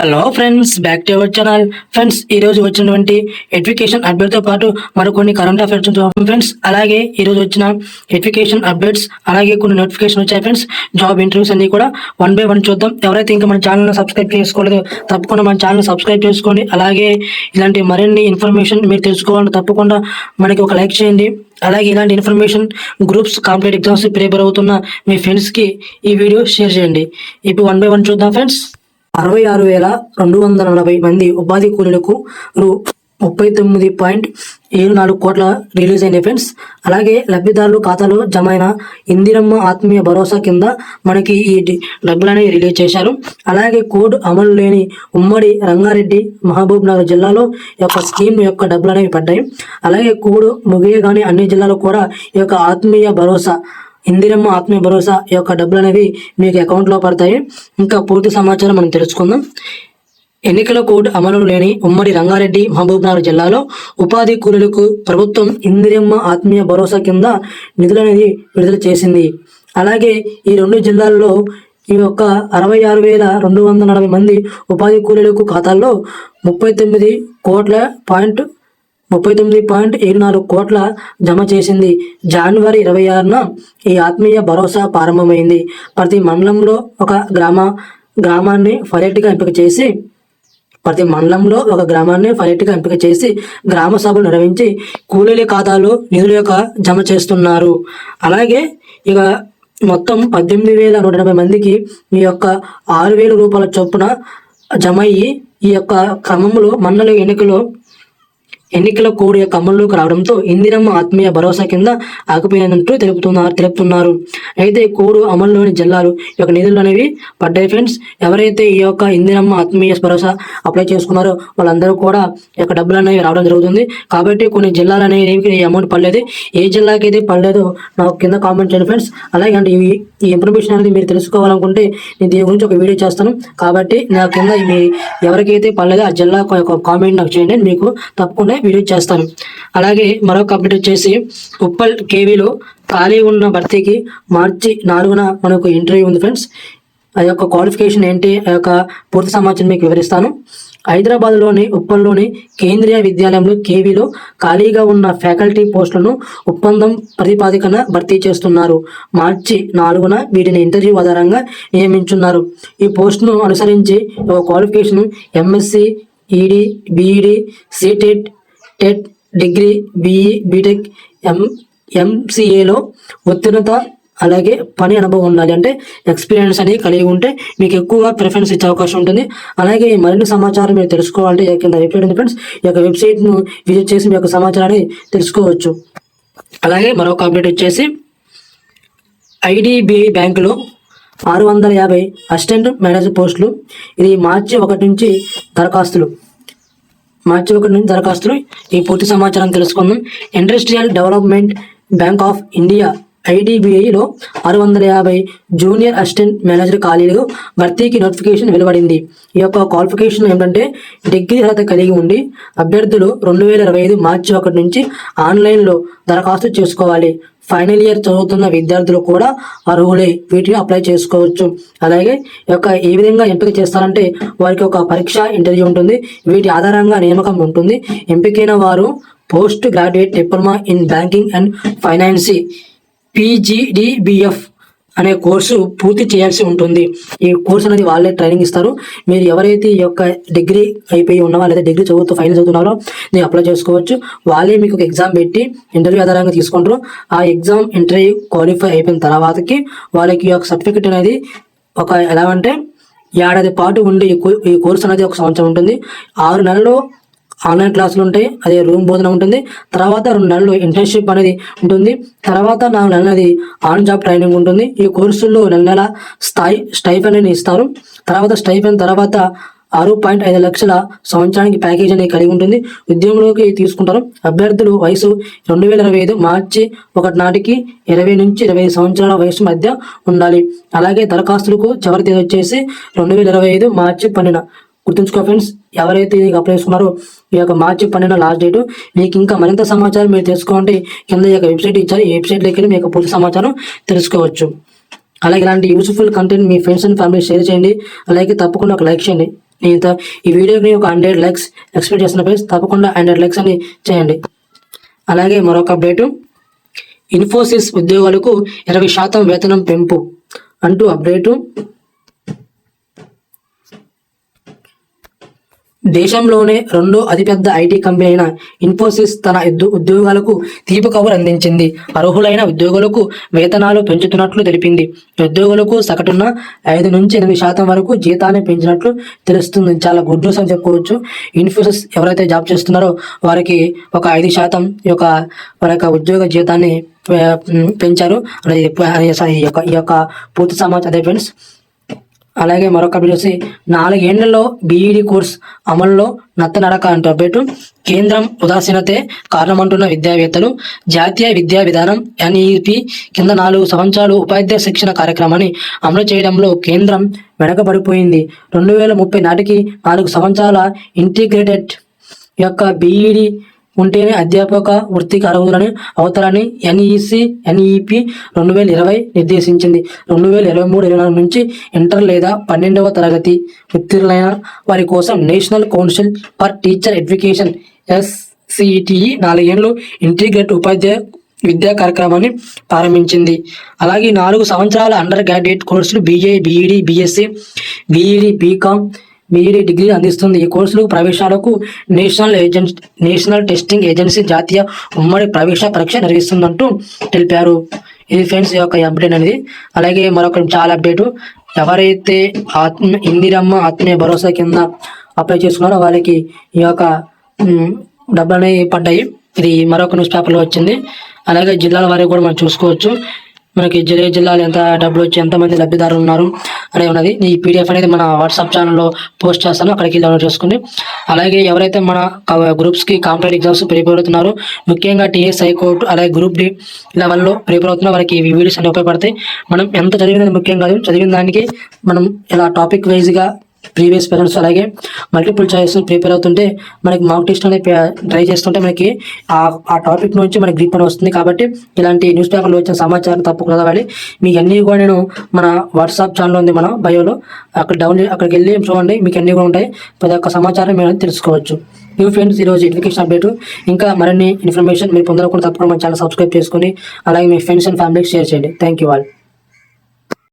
Hello friends, back to our channel. Friends, ఈ రోజు వచ్చినటువంటి ఎడ్యుకేషన్ అప్డేట్ తో పాటు మరికొన్ని కరెంట్ అఫైర్స్ ఫ్రెండ్స్. అలాగే ఈ రోజు వచ్చిన ఎడ్యుకేషన్ అప్డేట్స్, అలాగే కొన్ని నోటిఫికేషన్ వచ్చాయి ఫ్రెండ్స్. జాబ్ ఇంటర్వ్యూస్ అన్ని కూడా వన్ బై వన్ చూద్దాం. ఎవరైతే ఇంకా మన ఛానల్ సబ్స్క్రైబ్ చేసుకోలేదో తప్పకుండా మన ఛానల్ సబ్స్క్రైబ్ చేసుకోండి. అలాగే ఇలాంటి మరిన్ని ఇన్ఫర్మేషన్ మీరు తెలుసుకోవాలంటే తప్పకుండా మనకి ఒక లైక్ చేయండి. అలాగే ఇలాంటి information groups, competitive exams prepare అవుతున్న మీ ఫ్రెండ్స్కి ఈ వీడియో షేర్ చేయండి. ఇప్పుడు వన్ బై వన్ చూద్దాం ఫ్రెండ్స్. 66,240 మంది ఉపాధి కూలీలకు రూ. 39.74 కోట్ల రిలీజ్ అయినాయి ఫ్రెండ్స్. అలాగే లబ్ధిదారుల ఖాతాలో జమ అయిన ఇందిరమ్మ ఆత్మీయ భరోసా కింద మనకి ఈ డబ్బులని రిలీజ్ చేశారు. అలాగే కోడ్ అమలు లేని ఉమ్మడి రంగారెడ్డి, మహబూబ్ నగర్ జిల్లాలో యొక్క స్కీమ్ యొక్క డబ్బులు అనేవి పడ్డాయి. అలాగే కోడ్ ముగియగానే అన్ని జిల్లాలో కూడా ఈ యొక్క ఆత్మీయ భరోసా, ఇందిరమ్మ ఆత్మీయ భరోసా యొక్క డబ్బులు అనేవి మీకు అకౌంట్లో పడతాయి. ఇంకా పూర్తి సమాచారం మనం తెలుసుకుందాం. ఎన్నికల కోడ్ అమలు లేని ఉమ్మడి రంగారెడ్డి, మహబూబ్నగర్ జిల్లాలో ఉపాధి కూలీలకు ప్రభుత్వం ఇందిరమ్మ ఆత్మీయ భరోసా కింద నిధులు అనేది విడుదల చేసింది. అలాగే ఈ రెండు జిల్లాల్లో ఈ యొక్క 66,240 మంది ఉపాధి కూలీలకు ఖాతాల్లో 39.74 కోట్ల జమ చేసింది. జనవరి 26న ఈ ఆత్మీయ భరోసా ప్రారంభమైంది. ప్రతి మండలంలో ఒక గ్రామాన్ని పర్యటనగా ఎంపిక చేసి గ్రామ సభలు నిర్వహించి కూలీల ఖాతాలో నిధుల యొక్క జమ చేస్తున్నారు. అలాగే ఇక మొత్తం 18,180 మందికి ఈ యొక్క 6,000 రూపాయల చొప్పున జమ అయ్యి ఈ యొక్క క్రమంలో మండల ఎన్నికల కోడ్ యొక్క అమల్లోకి రావడంతో ఇందిరమ్మ ఆత్మీయ భరోసా కింద ఆగిపోయినట్టు తెలుపుతున్నారు. అయితే కోడ్ అమల్లోని జిల్లాలు యొక్క నిధులు అనేవి పడ్డాయి ఫ్రెండ్స్. ఎవరైతే ఈ యొక్క ఇందిరమ్మ ఆత్మీయ భరోసా అప్లై చేసుకున్నారో వాళ్ళందరూ కూడా ఈ యొక్క డబ్బులు అనేవి రావడం జరుగుతుంది. కాబట్టి కొన్ని జిల్లాలు అనేవి ఈ అమౌంట్ పడలేదు. ఏ జిల్లాకి అయితే పడలేదో నాకు కింద కామెంట్ చేయండి ఫ్రెండ్స్. అలాగే అంటే ఈ ఇన్ఫర్మేషన్ అనేది మీరు తెలుసుకోవాలనుకుంటే నేను దీని గురించి ఒక వీడియో చేస్తాను. కాబట్టి నా కింద ఎవరికైతే పడలేదో ఆ జిల్లా కామెంట్ నాకు చేయండి, మీకు తప్పకుండా వీడియో చేస్తాను. అలాగే మరొక అప్డేట్ వచ్చేసి ఉప్పల్ కేవీలో ఖాళీ ఉన్న భర్తీకి మార్చి 4న మనకు ఇంటర్వ్యూ ఉంది ఫ్రెండ్స్. ఆ యొక్క క్వాలిఫికేషన్ ఏంటి, ఆ యొక్క పూర్తి సమాచారం మీకు వివరిస్తాను. హైదరాబాద్లోని ఉప్పల్లోని కేంద్రీయ విద్యాలయంలో కేవీలో ఖాళీగా ఉన్న ఫ్యాకల్టీ పోస్టులను ఒప్పందం ప్రతిపాదికన భర్తీ చేస్తున్నారు. మార్చి 4న వీటిని ఇంటర్వ్యూ ఆధారంగా నియమించున్నారు. ఈ పోస్టును అనుసరించి qualification MSc, ED, BEd, CTET, TET, degree, BE, BTech, ఎంసీఏలో ఉత్తీర్ణత, అలాగే పని అనుభవం ఉండాలి. అంటే ఎక్స్పీరియన్స్ అనేది కలిగి ఉంటే మీకు ఎక్కువగా ప్రిఫరెన్స్ ఇచ్చే అవకాశం ఉంటుంది. అలాగే మరిన్ని సమాచారం మీరు తెలుసుకోవాలంటే కింద వెబ్సైట్ ఉంది ఫ్రెండ్స్. ఈ యొక్క వెబ్సైట్ను విజిట్ చేసి మీ యొక్క సమాచారాన్ని తెలుసుకోవచ్చు. అలాగే మరొక అప్డేట్ వచ్చేసి ఐడిబిఐ బ్యాంకులో 650 అసిస్టెంట్ మేనేజర్ పోస్టులు. ఇది మార్చి 1 నుంచి దరఖాస్తులు. ఈ పూర్తి సమాచారం తెలుసుకుందాం. Industrial development bank of India ఐడిబిఐలో 650 జూనియర్ అసిస్టెంట్ మేనేజర్ ఖాళీలు భర్తీకి నోటిఫికేషన్ వెలువడింది. ఈ యొక్క క్వాలిఫికేషన్ ఏమిటంటే డిగ్రీ అర్హత కలిగి ఉండి అభ్యర్థులు 2025 మార్చి 1 నుంచి ఆన్లైన్లో దరఖాస్తు చేసుకోవాలి. ఫైనల్ ఇయర్ చదువుతున్న విద్యార్థులు కూడా అర్హులే వీటిని అప్లై చేసుకోవచ్చు. అలాగే ఏ విధంగా ఎంపిక చేస్తారంటే వారికి ఒక పరీక్ష, ఇంటర్వ్యూ ఉంటుంది. వీటి ఆధారంగా నియామకం ఉంటుంది. ఎంపికైన వారు post graduate diploma in banking and finance PGDBF అనే కోర్సు పూర్తి చేయాల్సి ఉంటుంది. ఈ కోర్సు అనేది వాళ్ళే ట్రైనింగ్ ఇస్తారు. మీరు ఎవరైతే ఈ యొక్క డిగ్రీ అయిపోయి ఉన్నవారు లేదా డిగ్రీ ఫైనల్ చదువుతున్నారో మీరు అప్లై చేసుకోవచ్చు. వాళ్ళే మీకు ఒక ఎగ్జామ్ పెట్టి ఇంటర్వ్యూ ఆధారంగా తీసుకుంటారు. ఆ ఎగ్జామ్, ఇంటర్వ్యూ క్వాలిఫై అయిపోయిన తర్వాతకి వాళ్ళకి యొక్క సర్టిఫికెట్ అనేది ఎలా అంటే ఏడాది పాటు ఉండి ఈ కోర్సు అనేది 1 సంవత్సరం ఉంటుంది. 6 నెలలు ఆన్లైన్ క్లాసులు ఉంటాయి, అదే రూమ్ బోధన ఉంటుంది. తర్వాత 2 నెలలు ఇంటర్న్షిప్ అనేది ఉంటుంది. తర్వాత 4 నెలలు అనేది ఆన్ జాబ్ ట్రైనింగ్ ఉంటుంది. ఈ కోర్సుల్లో నెల స్టైఫండ్ అని ఇస్తారు. తర్వాత స్టైఫండ్ తర్వాత 6.5 లక్షల సంవత్సరానికి ప్యాకేజ్ అనేది కలిగి ఉంటుంది. ఉద్యోగంలోకి తీసుకుంటారు. అభ్యర్థులు వయసు 2025 మార్చి 1 నాటికి 20 నుంచి 25 సంవత్సరాల వయసు మధ్య ఉండాలి. అలాగే దరఖాస్తులకు చివరి తేదీ వచ్చేసి 2025 మార్చి 12. గుర్తుంచుకో ఫ్రెండ్స్, ఎవరైతే అప్లై చేసుకున్నారో ఈ యొక్క మార్చి 12 లాస్ట్ డేట్. మీకు ఇంకా మరింత సమాచారం మీరు తెలుసుకోవాలంటే కింద ఈ యొక్క వెబ్సైట్ ఇచ్చారు. ఈ వెబ్సైట్లోకి వెళ్ళి మీకు పూర్తి సమాచారం తెలుసుకోవచ్చు. అలాగే ఇలాంటి useful content me friends and family share చేయండి. అలాగే తప్పకుండా ఒక లైక్ చేయండి. ఈ వీడియోకి ఒక 100 లైక్స్ ఎక్స్పెక్ట్ చేస్తున్న ఫ్రెండ్స్, తప్పకుండా 100 లైక్స్ అని చేయండి. అలాగే మరొక అప్డేటు, ఇన్ఫోసిస్ ఉద్యోగులకు 20% వేతనం పెంపు అంటూ అప్డేటు. దేశంలోనే రెండో అతిపెద్ద ఐటీ కంపెనీ అయిన ఇన్ఫోసిస్ తన ఉద్యోగాలకు తీపి కబురు అందించింది. అర్హులైన ఉద్యోగులకు వేతనాలు పెంచుతున్నట్లు తెలిపింది. ఉద్యోగులకు సగటున 5 నుంచి 8% వరకు జీతాన్ని పెంచినట్లు తెలుస్తుంది. చాలా గుడ్ న్యూస్ అని చెప్పుకోవచ్చు. ఇన్ఫోసిస్ ఎవరైతే జాబ్ చేస్తున్నారో వారికి ఒక 5% వారి యొక్క ఉద్యోగ జీతాన్ని పెంచారు. ఈ యొక్క పూర్తి సమాచారం అదే ఫ్రెండ్స్. అలాగే మరొక అప్డేట్ వచ్చి 4 ఏళ్లలో బీఈడి కోర్స్ అమల్లో నత్తనడక అంటూ అప్డేటు. కేంద్రం ఉదాసీనతే కారణమంటున్న విద్యావేత్తలు, జాతీయ విద్యా విధానం ఎన్ఈపి కింద 4 సంవత్సరాలు ఉపాధ్యాయ శిక్షణ కార్యక్రమాన్ని అమలు చేయడంలో కేంద్రం వెనకబడిపోయింది. 2030 నాటికి 4 సంవత్సరాల ఇంటిగ్రేటెడ్ బీఈడి ఉంటేనే అధ్యాపక వృత్తికి అర్హులని అవుతారని ఎన్ఈపి 2020 నిర్దేశించింది. 2023-24 నుంచి ఇంటర్ లేదా 12వ తరగతి ఉత్తీర్ణులైన వారి కోసం national council for teacher education SCETE 4 ఏళ్ళు ఇంటిగ్రేటెడ్ ఉపాధ్యాయ విద్యా కార్యక్రమాన్ని ప్రారంభించింది. అలాగే 4 సంవత్సరాల అండర్ గ్రాడ్యుయేట్ కోర్సులు BA, BEd, BSc, BEd, BCom, BEd degree అందిస్తుంది. ఈ కోర్సులకు ప్రవేశాలకు నేషనల్ టెస్టింగ్ ఏజెన్సీ జాతీయ ఉమ్మడి ప్రవేశ పరీక్ష నిర్వహిస్తుందంటూ తెలిపారు. ఇది ఫ్రెండ్స్ ఈ యొక్క అప్డేట్ అనేది. అలాగే మరొక చాలా అప్డేటు, ఎవరైతే ఇందిరమ్మ ఆత్మీయ భరోసా కింద అప్లై చేసుకున్నారో వాళ్ళకి ఈ యొక్క డబ్బులు అనేవి పడ్డాయి. ఇది మరొక న్యూస్ పేపర్లో వచ్చింది. అలాగే జిల్లాల వారికి కూడా మనం చూసుకోవచ్చు. మనకి జిల్లాలో ఎంత డబ్బులు వచ్చి ఎంతమంది లబ్ధిదారులు ఉన్నారు అనేది ఉన్నది. ఈ పీడిఎఫ్ అనేది మన వాట్సాప్ ఛానల్లో పోస్ట్ చేస్తాను, అక్కడికి డౌన్లోడ్ చేసుకోండి. అలాగే ఎవరైతే మన గ్రూప్స్కి కాంపిటేటివ్ ఎగ్జామ్స్ ప్రిపేర్ అవుతున్నారో, ముఖ్యంగా TS, హైకోర్టు, అలాగే గ్రూప్ D లెవెల్లో ప్రిపేర్ అవుతున్నారో వారికి ఈ వీడియోస్ అన్ని ఉపయోగపడతాయి. మనం ఎంత చదివినది ముఖ్యం కాదు, చదివిన దానికి మనం ఇలా టాపిక్ వైజ్గా ప్రీవియస్ పేరెంట్స్ అలాగే మల్టిపుల్ చాయిస్ ప్రిపేర్ అవుతుంటే మనకి మాక్ టెస్ట్ అనేది ట్రై చేస్తుంటే మనకి ఆ టాపిక్ నుంచి మనకి గ్రిప్ అని వస్తుంది. కాబట్టి ఇలాంటి న్యూస్ పేపర్లో వచ్చిన సమాచారం తప్పకుండా చదవాలి. మీకు అన్నీ కూడా నేను మన వాట్సాప్ ఛానల్ ఉంది మన బయోలో, అక్కడికి వెళ్ళి చూడండి, మీకు అన్నీ కూడా ఉంటాయి. ప్రతి ఒక్క సమాచారం మీరు తెలుసుకోవచ్చు. న్యూ ఫ్రెండ్స్, ఈరోజు ఎడ్యుకేషన్ అప్డేట్. ఇంకా మరిన్ని ఇన్ఫర్మేషన్ మీరు పొందకుండా తప్పకుండా మన ఛానల్ సబ్స్క్రైబ్ చేసుకొని అలాగే మీ ఫ్రెండ్స్ అండ్ ఫ్యామిలీకి షేర్ చేయండి. Thank you all.